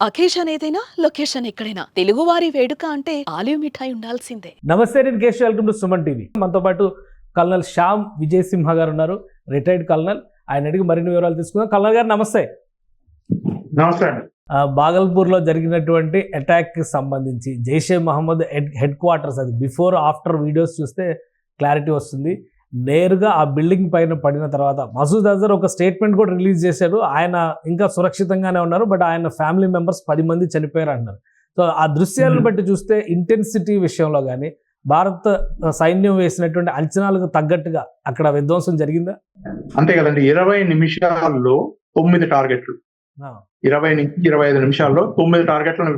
Occasion ఏదైనా location ఎక్కడైనా తెలుగువారి వేడుక అంటే ఆలివ్ మిఠాయి ఉండాల్సిందే. నమస్తే, నేను Keshav. Welcome to Suman TV. మనతో పాటు కల్నల్ శ్యామ్ విజయ్ సింహ గారు ఉన్నారు, రిటైర్డ్ కల్నల్. ఆయన అడిగి మరిన్ని వివరాలు తీసుకుందాం. కల్నల్ గారు నమస్తే. నమస్తే అండి. బాగల్పూర్లో జరిగినటువంటి అటాక్కి సంబంధించి జైషే మహమ్మద్ హెడ్ క్వార్టర్స్, అది బిఫోర్ ఆఫ్టర్ వీడియోస్ చూస్తే క్లారిటీ వస్తుంది. నేరుగా ఆ బిల్డింగ్ పైన పడిన తర్వాత మసూద్ అజర్ ఒక స్టేట్మెంట్ కూడా రిలీజ్ చేశాడు. ఆయన ఇంకా సురక్షితంగానే ఉన్నారు, బట్ ఆయన ఫ్యామిలీ మెంబర్స్ 10 మంది చనిపోయారు అన్నారు. సో ఆ దృశ్యాలను బట్టి చూస్తే ఇంటెన్సిటీ విషయంలో కానీ భారత సైన్యం వేసినటువంటి అంచనాలకు తగ్గట్టుగా అక్కడ విధ్వంసం జరిగిందా? అంతే కదండి. 20 నిమిషాల్లో 9 టార్గెట్లు, 20 నుంచి 25 నిమిషాల్లో 9 టార్గెట్లను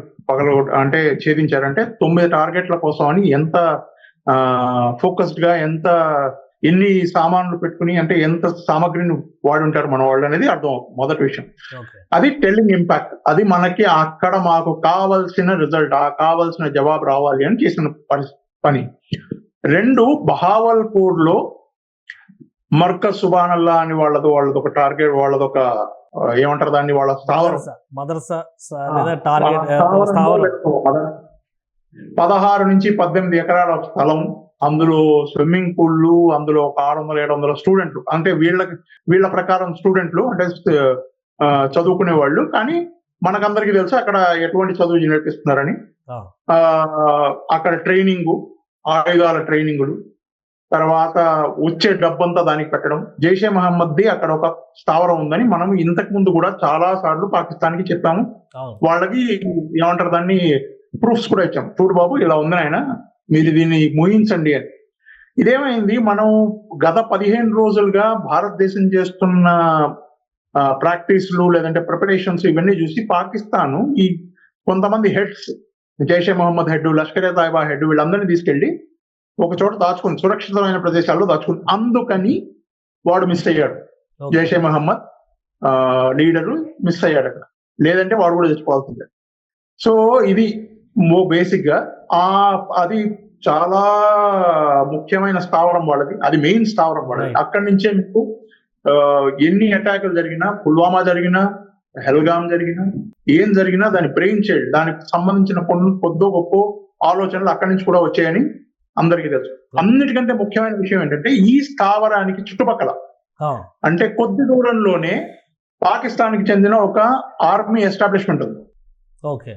అంటే ఛేదించారంటే 9 టార్గెట్ల కోసం అని ఎంత ఫోకస్డ్ గా, ఎన్ని సామాన్లు పెట్టుకుని, అంటే ఎంత సామగ్రిని వాడి ఉంటారు మన వాళ్ళు అనేది అర్థం. మొదటి విషయం అది టెల్లింగ్ ఇంపాక్ట్. అది మనకి అక్కడ మాకు కావాల్సిన రిజల్ట్, కావాల్సిన జవాబు రావాలి అని చేసిన పని. 2, బహావల్పూర్ లో మర్కజ్ సుబానల్లా అని వాళ్ళది ఒక టార్గెట్, వాళ్ళదొక ఏమంటారు దాన్ని, వాళ్ళ స్థావరం, 16 నుంచి 18 ఎకరాల స్థలం. అందులో స్విమ్మింగ్ పూల్లు, అందులో ఒక 600-700 స్టూడెంట్లు, అంటే వీళ్ళ ప్రకారం స్టూడెంట్లు అంటే చదువుకునే వాళ్ళు. కానీ మనకందరికీ తెలుసు అక్కడ ఎటువంటి చదువు నేర్పిస్తున్నారని. అక్కడ ట్రైనింగ్, ఆయుధాల ట్రైనింగులు, తర్వాత వచ్చే డబ్బంతా దానికి పెట్టడం. జైషే మహమ్మద్ది అక్కడ ఒక స్థావరం ఉందని మనం ఇంతకు ముందు కూడా చాలా సార్లు పాకిస్తాన్కి చెప్పాము. వాళ్ళకి ఏమంటారు దాన్ని, ప్రూఫ్స్ కూడా ఇచ్చాం. చూడు బాబు, ఇలా ఉంది ఆయన, మీరు దీన్ని ముహించండి అని. ఇదేమైంది, మనం గత 15 రోజులుగా భారతదేశం చేస్తున్న ప్రాక్టీస్లు లేదంటే ప్రిపరేషన్స్ ఇవన్నీ చూసి పాకిస్తాన్ ఈ కొంతమంది heads, Jaish-e Mohammed head, Lashkar-e Taiba head, వీళ్ళందరినీ తీసుకెళ్లి ఒక చోట దాచుకుంది, సురక్షితమైన ప్రదేశాల్లో దాచుకుంది. అందుకని వాడు మిస్ అయ్యాడు. జైషే మహమ్మద్ లీడరు మిస్ అయ్యాడు అక్కడ, లేదంటే వాడు కూడా చచ్చిపోవాల్సిందే. సో ఇది బేసిక్ గా అది చాలా ముఖ్యమైన స్థావరం వాళ్ళది, అది మెయిన్ స్థావరం వాళ్ళది. అక్కడి నుంచే మీకు ఎన్ని అటాకులు జరిగినా, పుల్వామా జరిగినా, హెల్గామ్ జరిగినా, ఏం జరిగినా దాని బ్రెయిన్ చైల్డ్, దానికి సంబంధించిన కొద్దో గొప్ప ఆలోచనలు అక్కడి నుంచి కూడా వచ్చాయని అందరికీ తెలుసు. అన్నిటికంటే ముఖ్యమైన విషయం ఏంటంటే, ఈ స్థావరానికి చుట్టుపక్కల, అంటే కొద్ది దూరంలోనే పాకిస్తాన్ కి చెందిన ఒక ఆర్మీ ఎస్టాబ్లిష్మెంట్ ఉంది. ఓకే,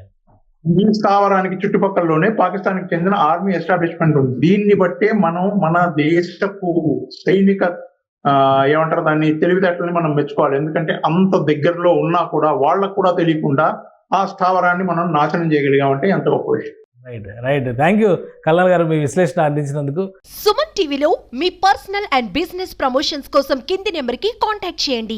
ఈ స్థావరానికి చుట్టుపక్కలలోనే పాకిస్తాన్కి చెందిన ఆర్మీ ఎస్టాబ్లిష్మెంట్ ఉంది. దీన్ని బట్టే మనం మన దేశపు సైనిక ఏమంటారు దాన్ని, తెలివితేటలని మనం మెచ్చుకోవాలి. ఎందుకంటే అంత దగ్గరలో ఉన్నా కూడా వాళ్ళకు కూడా తెలియకుండా ఆ స్థావరాన్ని మనం నాశనం చేయగలిగామంటే ఎంత గొప్ప విషయం. రైట్. థ్యాంక్ యూ కల్నల్ గారు, మీ విశ్లేషణ అందించినందుకు. సుమన్ టీవీలో మీ పర్సనల్ అండ్ బిజినెస్ ప్రమోషన్స్ కోసం కింది నెంబర్కి కాంటాక్ట్ చేయండి.